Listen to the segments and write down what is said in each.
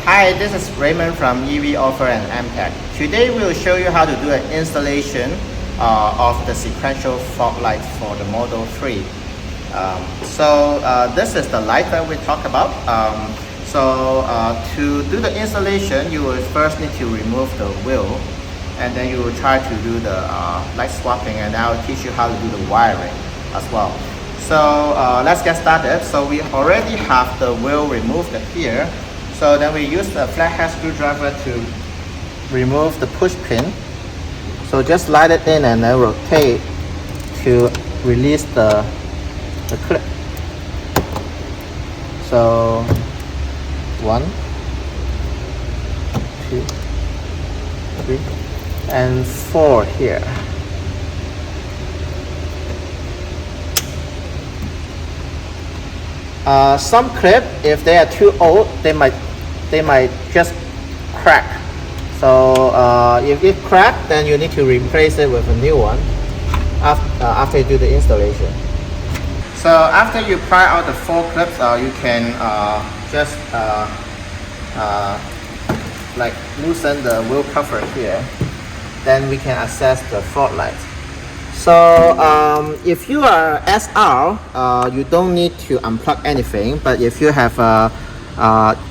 Hi, this is Raymond from EVOffer and MTech. Today we will show you how to do an installation of the sequential fog light for the Model 3. This is the light that we talk about. To do the installation, you will first need to remove the wheel, and then you will try to do the light swapping, and I will teach you how to do the wiring as well. Let's get started. So we already have the wheel removed here. So then we use the flathead screwdriver to remove the push pin. So just slide it in and then rotate to release the clip. So 1, 2, 3, and 4 here. Some clip, if they are too old, they might just crack. So if it cracked, then you need to replace it with a new one after you do the installation. So after you pry out the 4 clips, you can just like loosen the wheel cover here. Then we can access the fog light. So if you are SR, you don't need to unplug anything. But if you have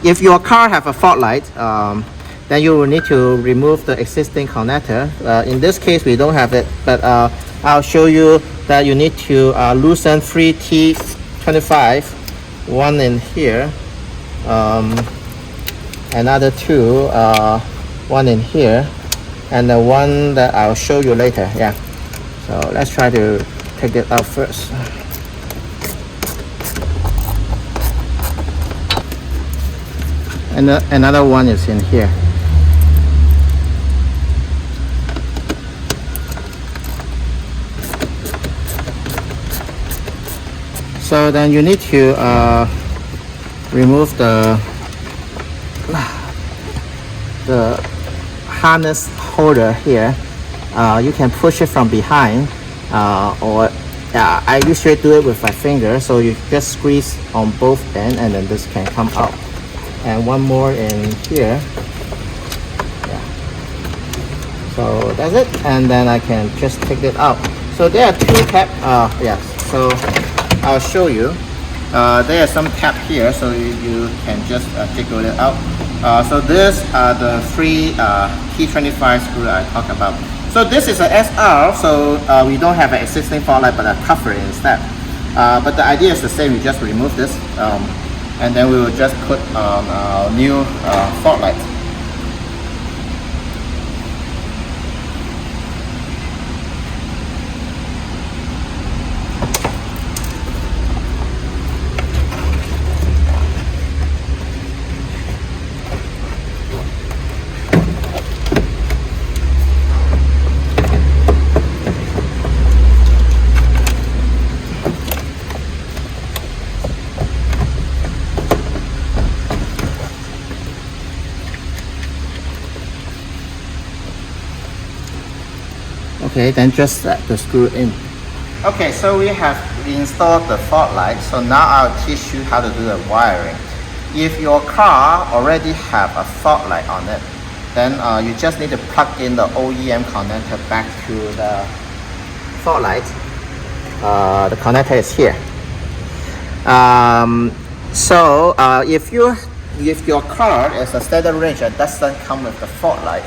if your car have a fog light, then you will need to remove the existing connector. In this case, we don't have it, but I'll show you that you need to loosen 3 T25, one in here, another 2, one in here, and the one that I'll show you later. Yeah. So let's try to take it out first. And another one is in here. So then you need to remove the harness holder here. You can push it from behind, or I usually do it with my finger. So you just squeeze on both ends, and then this can come out. And one more in here. Yeah. So that's it, and then I can just take it out. So there are 2 caps. Yes. So I'll show you. There are some cap here, so you can just jiggle it out. So these are the 3 T25 screws I talked about. So this is a SR, so we don't have an existing fog light, but a cover instead. But the idea is the same. We just remove this, and then we will just put a new fog light. Okay, then just set the screw in. Okay, so we have installed the fog light. So now I'll teach you how to do the wiring. If your car already have a fog light on it, then you just need to plug in the OEM connector back to the fog light. The connector is here. If your car is a standard range and doesn't come with the fog light,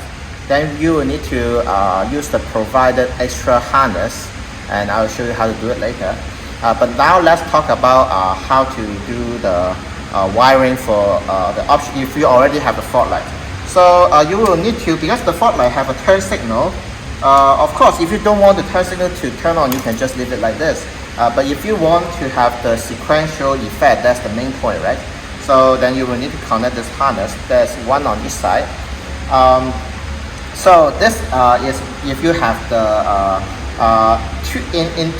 then you will need to use the provided extra harness, and I'll show you how to do it later. But now let's talk about how to do the wiring for the option if you already have the fog light. So you will need to, because the fog light have a turn signal. Of course, if you don't want the turn signal to turn on, you can just leave it like this. But if you want to have the sequential effect, that's the main point, right? So then you will need to connect this harness. There's one on each side. So this is if you have the in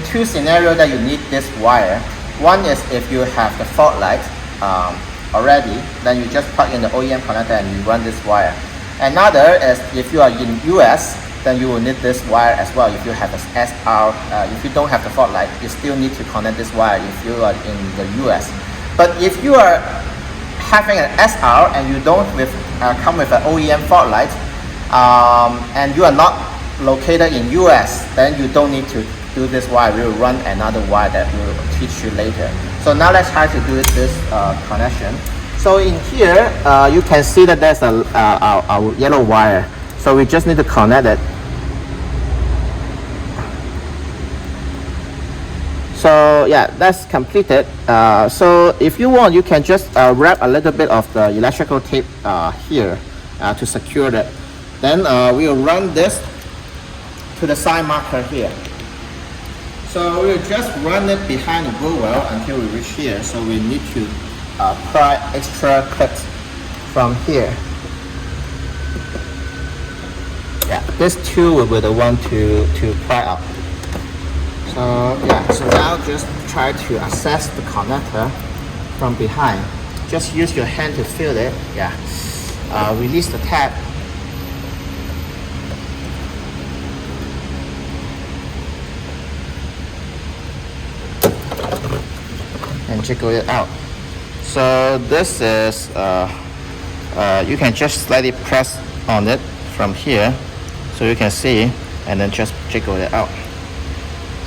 two scenarios that you need this wire. One is if you have the fog light already, then you just plug in the OEM connector and you run this wire. Another is if you are in US, then you will need this wire as well. If you have a SR, if you don't have the fog light, you still need to connect this wire if you are in the US. But if you are having an SR and you don't come with an OEM fog light, and you are not located in US, then you don't need to do this wire. We will run another wire that we will teach you later. So now let's try to do this connection. So in here, you can see that there's a yellow wire. So we just need to connect it. So yeah, that's completed. So if you want, you can just wrap a little bit of the electrical tape here to secure it. Then we will run this to the side marker here. So we'll just run it behind the wheel well until we reach here. So we need to pry extra clips from here. Yeah, this two will be the one to pry up. So yeah, so now just try to access the connector from behind. Just use your hand to feel it. Yeah, release the tab. And jiggle it out. So this is, you can just slightly press on it from here so you can see, and then just jiggle it out.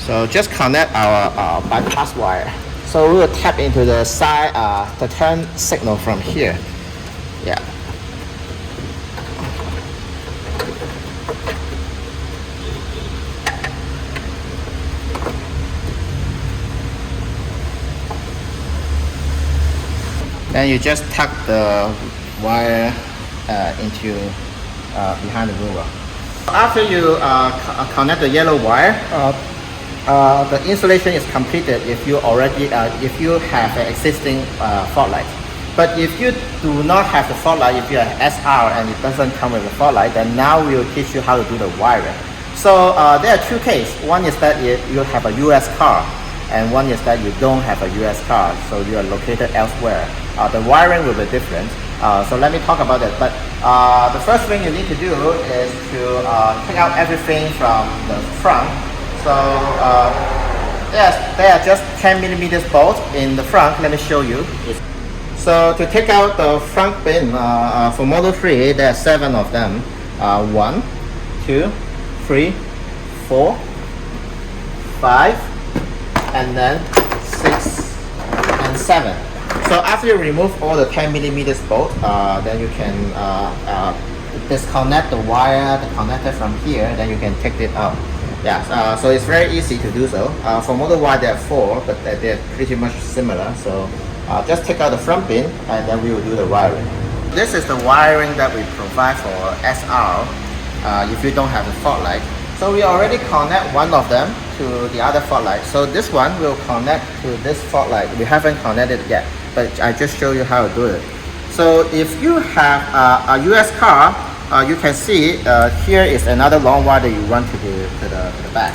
So just connect our bypass wire. So we will tap into the side, the turn signal from here. Yeah. Then you just tuck the wire into behind the wheel well. After you connect the yellow wire, the installation is completed if you already if you have an existing fog light. But if you do not have the fog light, if you have SR and it doesn't come with a fog light, then now we will teach you how to do the wiring. So there are two cases. One is that you have a US car, and one is that you don't have a US car, so you are located elsewhere. The wiring will be different. So let me talk about it. But the first thing you need to do is to take out everything from the front. So yes, there are just 10 millimeters bolts in the front. Let me show you. So to take out the front pin for Model 3, there are 7 of them. 1, 2, 3, 4, 5, and then 6 and 7. So after you remove all the 10 millimeters bolt, then you can disconnect the wire, the connector from here. Then you can take it out. Yeah, so it's very easy to do so. For Model Y there are 4, but they're pretty much similar. So just take out the front pin, and then we will do the wiring. This is the wiring that we provide for SR if you don't have the fog light. So we already connect one of them to the other fog light. So this one will connect to this fog light. We haven't connected yet, but I just show you how to do it. So if you have a US car, you can see here is another long wire that you run to the back.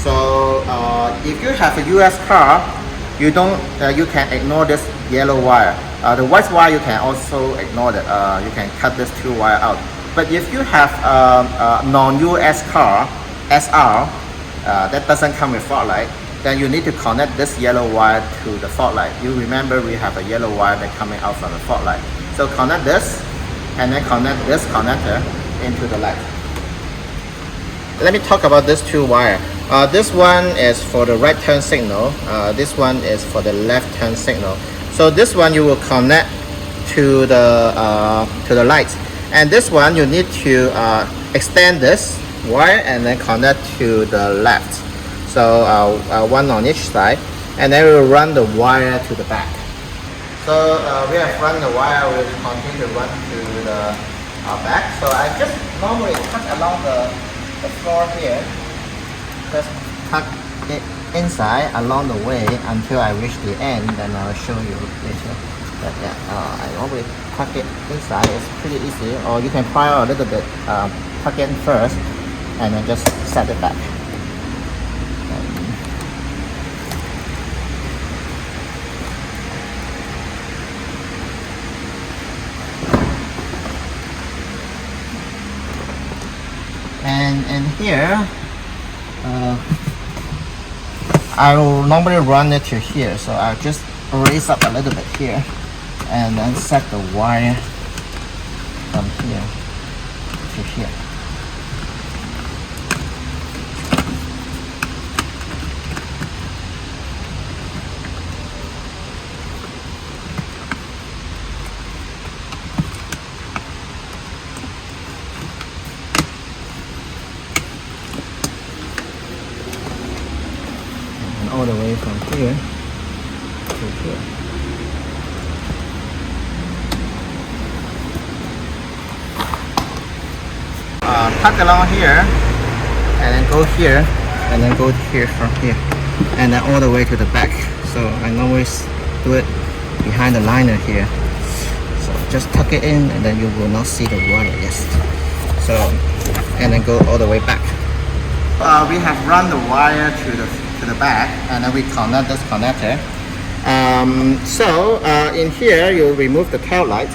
So if you have a US car, you don't you can ignore this yellow wire. The white wire you can also ignore it. You can cut this 2 wire out. But if you have a non-US car, SR, that doesn't come with fog light, then you need to connect this yellow wire to the fog light. You remember we have a yellow wire that coming out from the fog light. So connect this, and then connect this connector into the light. Let me talk about this 2 wire. This one is for the right turn signal. This one is for the left turn signal. So this one you will connect to the light. And this one you need to extend this wire and then connect to the left. So one on each side, and then we will run the wire to the back. So we have run the wire, we will continue to run to the back. So I just normally cut along the floor here. Just cut it inside along the way until I reach the end, then I will show you later. But yeah, I always tuck it inside. It's pretty easy, or you can pry out a little bit, tuck it in first, and then just set it back. And here, I will normally run it to here, so I'll just raise up a little bit here. and then set the wire from here to here. And all the way from here to here. Tuck along here, and then go here, and then go here from here, and then all the way to the back. So I always do it behind the liner here. So just tuck it in, and then you will not see the wire. Yes. So, and then go all the way back. We have run the wire to the back, and then we connect this connector. In here you remove the tail light.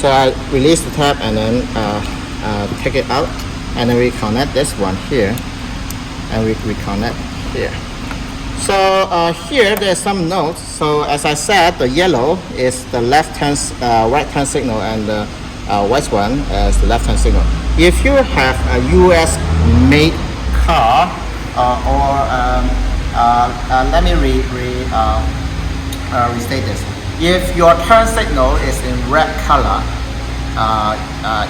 So I release the tab and then take it out, and then we connect this one here, and we reconnect here. So here there's some notes. So as I said, the yellow is the left turn, right turn signal, and the white one is the left turn signal. If you have a US made car, let me restate this. If your turn signal is in red color,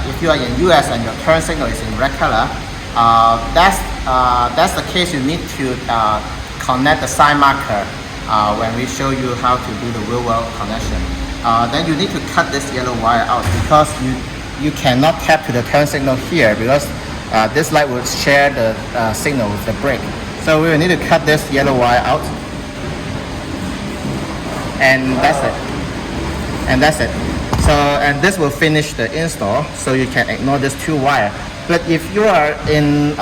if you are in US and your turn signal is in red color, that's the case. You need to connect the sign marker when we show you how to do the real world connection. Then you need to cut this yellow wire out, because you cannot tap to the turn signal here, because this light will share the signal with the brake. So we will need to cut this yellow wire out. And that's it. So, and this will finish the install, so you can ignore this 2 wire. But if you are in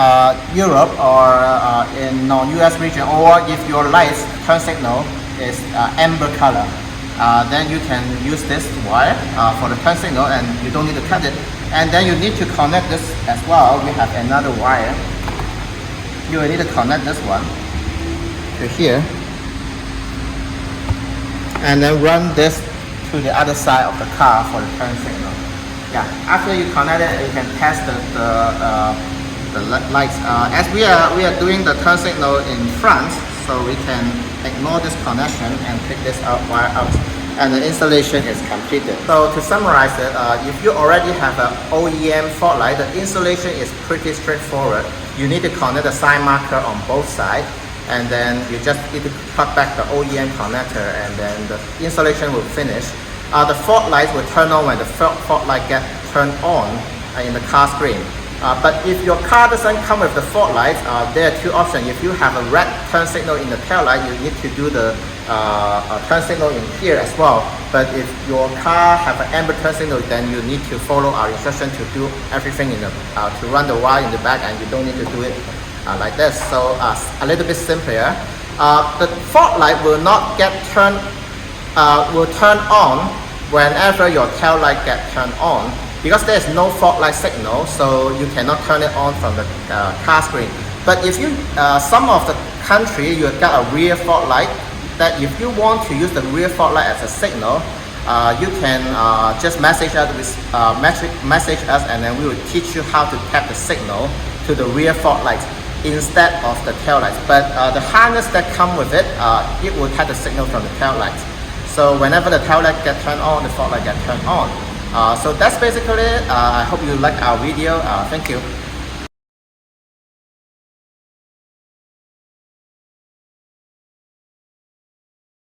Europe or in non-US region, or if your light's turn signal is amber color, then you can use this wire for the turn signal, and you don't need to cut it. And then you need to connect this as well. We have another wire. You will need to connect this one to here, and then run this to the other side of the car for the turn signal. Yeah, after you connect it, you can test the lights. As we are doing the turn signal in front, so we can ignore this connection and take this wire out, and the installation is completed. So to summarize it, if you already have an OEM fog light, the installation is pretty straightforward. You need to connect the sign marker on both sides, and then you just need to plug back the OEM connector, and then the installation will finish. The fog light will turn on when the fog light gets turned on in the car screen. But if your car doesn't come with the fog light, there are 2 options. If you have a red turn signal in the tail light, you need to do the turn signal in here as well. But if your car have an amber turn signal, then you need to follow our instruction to do everything in the to run the wire in the back, and you don't need to do it like this. So a little bit simpler. The fog light will not get will turn on whenever your tail light gets turned on, because there is no fog light signal, so you cannot turn it on from the car screen. But if you some of the country you have got a rear fog light, that if you want to use the rear fog light as a signal, you can just message us, and then we will teach you how to tap the signal to the rear fog light instead of the tail lights. But the harness that come with it, it will tap the signal from the tail light. So whenever the tail light gets turned on, the fog light gets turned on. So that's basically it. I hope you like our video. Thank you.